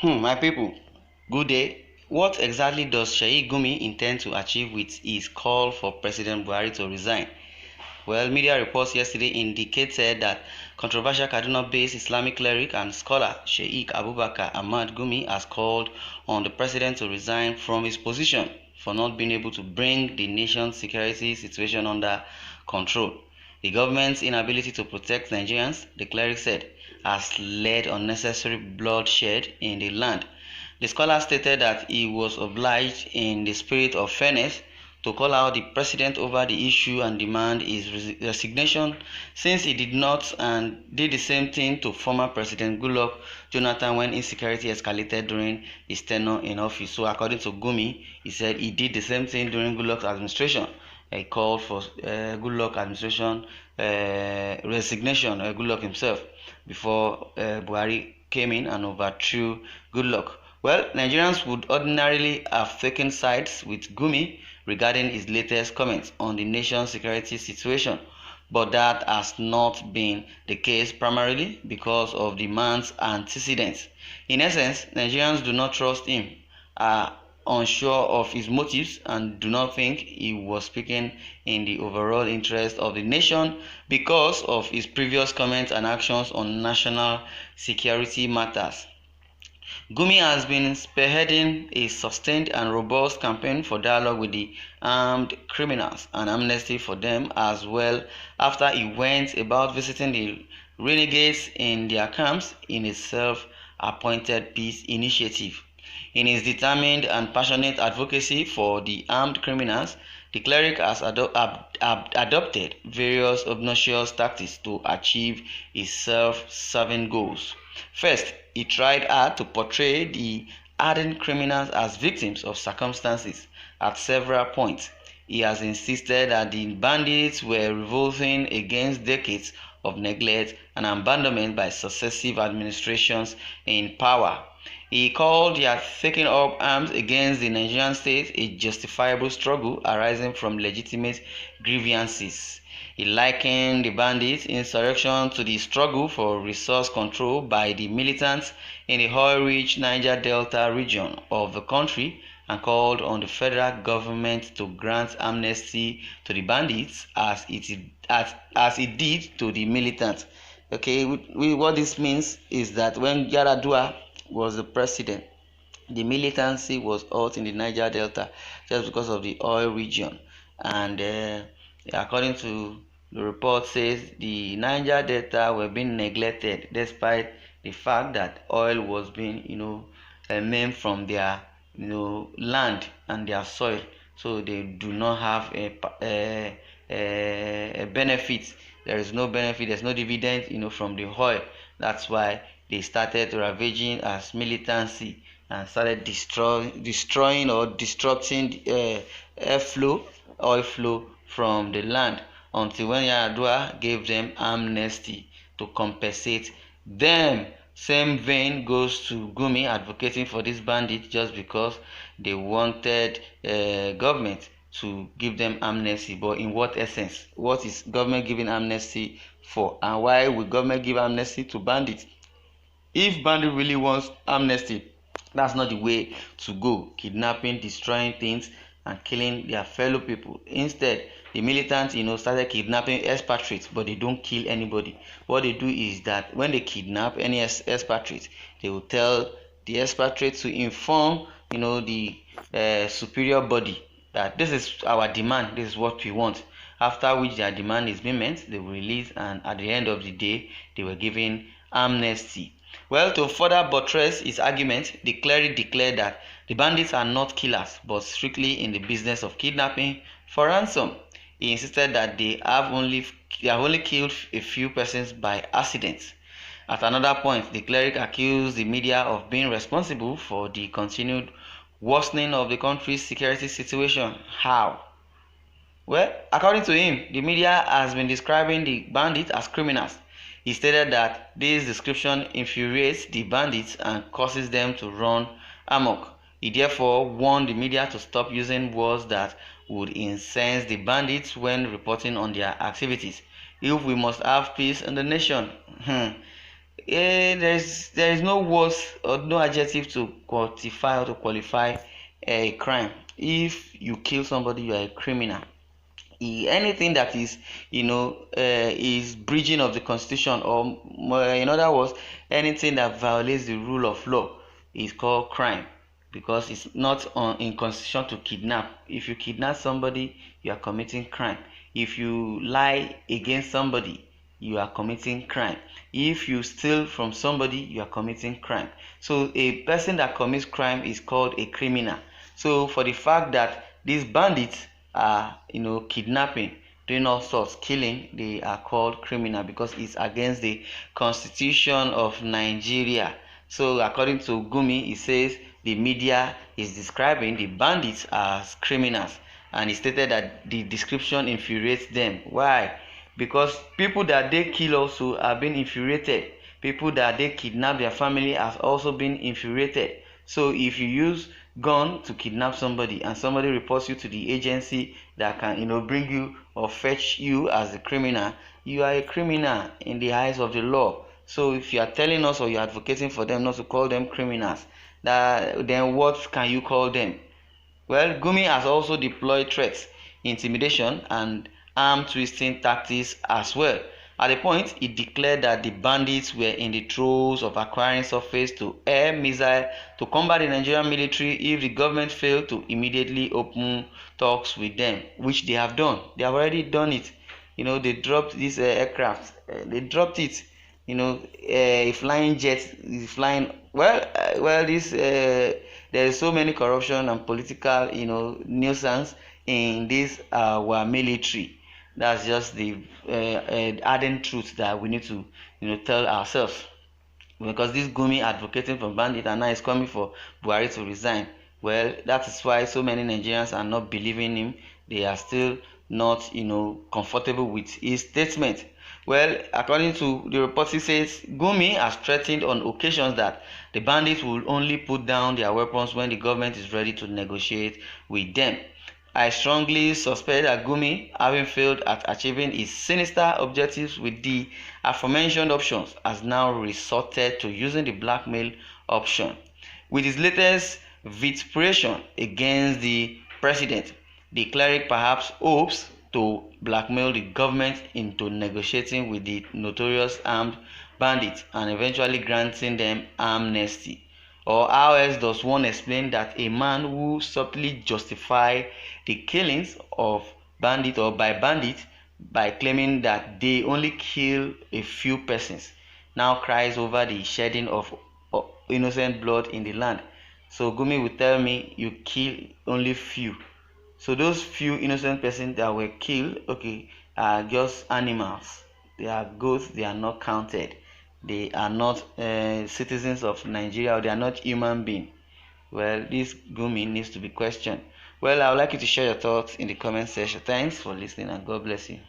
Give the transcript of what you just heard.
My people, good day. What exactly does Sheik Gumi intend to achieve with his call for President Buhari to resign? Well, media reports yesterday indicated that controversial Kaduna-based Islamic cleric and scholar Sheik Abubakar Ahmad Gumi has called on the president to resign from his position for not being able to bring the nation's security situation under control. The government's inability to protect Nigerians, the cleric said, has led unnecessary bloodshed in the land. The scholar stated that he was obliged, in the spirit of fairness, to call out the president over the issue and demand his resignation, since he did not and did the same thing to former President Goodluck Jonathan when insecurity escalated during his tenure in office. So according to Gumi, he said he did the same thing during Goodluck's administration. He called for Goodluck administration resignation, Goodluck himself, before Buhari came in and overthrew Goodluck. Well, Nigerians would ordinarily have taken sides with Gumi regarding his latest comments on the nation's security situation, but that has not been the case, primarily because of the man's antecedents. In essence, Nigerians do not trust him, are unsure of his motives, and do not think he was speaking in the overall interest of the nation because of his previous comments and actions on national security matters. Gumi has been spearheading a sustained and robust campaign for dialogue with the armed criminals and amnesty for them as well, after he went about visiting the renegades in their camps in a self-appointed peace initiative. In his determined and passionate advocacy for the armed criminals, the cleric has adopted various obnoxious tactics to achieve his self-serving goals. First, he tried hard to portray the hardened criminals as victims of circumstances. At several points, he has insisted that the bandits were revolting against decades of neglect and abandonment by successive administrations in power. He called their taking up arms against the Nigerian state a justifiable struggle arising from legitimate grievances. He likened the bandits' insurrection to the struggle for resource control by the militants in the oil-rich Niger Delta region of the country, and called on the federal government to grant amnesty to the bandits as it did to the militants. Okay, what this means is that when Yaradua was the president, the militancy was hot in the Niger Delta just because of the oil region, and according to the report says the Niger Delta were being neglected despite the fact that oil was being made from their land and their soil, so they do not have a benefit. There is no benefit, there's no dividend from the oil. That's why they started ravaging as militancy and started destroying or disrupting oil flow from the land, until when Yaradua gave them amnesty to compensate them. Same vein goes to Gumi advocating for this bandit just because they wanted government to give them amnesty. But in what essence? What is government giving amnesty for? And why will government give amnesty to bandits? If bandit really wants amnesty, that's not the way to go, kidnapping, destroying things, and killing their fellow people. Instead, the militants started kidnapping expatriates, but they don't kill anybody. What they do is that when they kidnap any expatriate, they will tell the expatriate to inform the superior body that this is our demand, this is what we want, after which their demand is being met, they will release, and at the end of the day they were given amnesty. Well, to further buttress his argument, the cleric declared that the bandits are not killers, but strictly in the business of kidnapping for ransom. He insisted that they have only killed a few persons by accident. At another point, the cleric accused the media of being responsible for the continued worsening of the country's security situation. How? Well, according to him, the media has been describing the bandits as criminals. He stated that this description infuriates the bandits and causes them to run amok. He therefore warned the media to stop using words that would incense the bandits when reporting on their activities. If we must have peace in the nation, there is no words or no adjective to quantify or to qualify a crime. If you kill somebody, you are a criminal. Anything that is is breaching of the constitution, or in other words, anything that violates the rule of law is called crime, because it's not in constitution to kidnap. If you kidnap somebody, you are committing crime. If you lie against somebody, you are committing crime. If you steal from somebody, you are committing crime. So a person that commits crime is called a criminal. So for the fact that these bandits are kidnapping, doing all sorts, killing, they are called criminal because it's against the constitution of Nigeria. So according to Gumi, he says the media is describing the bandits as criminals, and he stated that the description infuriates them. Why? Because people that they kill also are being infuriated. People that they kidnap their family have also been infuriated. So if you use gun to kidnap somebody and somebody reports you to the agency that can bring you or fetch you as a criminal, you are a criminal in the eyes of the law. So if you are telling us or you are advocating for them not to call them criminals, then what can you call them? Well, Gumi has also deployed threats, intimidation, and arm twisting tactics as well. At the point, he declared that the bandits were in the throes of acquiring surface to air missile to combat the Nigerian military if the government failed to immediately open talks with them, which they have done. They have already done it. They dropped this aircraft. They dropped it. A flying jet is flying. This there is so many corruption and political nuisance in this our military. That's just the ardent truth that we need to tell ourselves, because this Gumi advocating for bandit and now is coming for Buhari to resign. Well, that is why so many Nigerians are not believing him. They are still not comfortable with his statement. Well, according to the report, it says Gumi has threatened on occasions that the bandits will only put down their weapons when the government is ready to negotiate with them. I strongly suspect that Gumi, having failed at achieving his sinister objectives with the aforementioned options, has now resorted to using the blackmail option. With his latest vituperation against the president, the cleric perhaps hopes to blackmail the government into negotiating with the notorious armed bandits and eventually granting them amnesty. Or how else does one explain that a man who subtly justify the killings of bandits or by bandits by claiming that they only kill a few persons now cries over the shedding of innocent blood in the land? So Gumi will tell me you kill only few. So those few innocent persons that were killed, okay, are just animals. They are goats, they are not counted. They are not citizens of Nigeria, or they are not human beings. Well, this Gumi needs to be questioned. Well, I would like you to share your thoughts in the comment section. Thanks for listening and God bless you.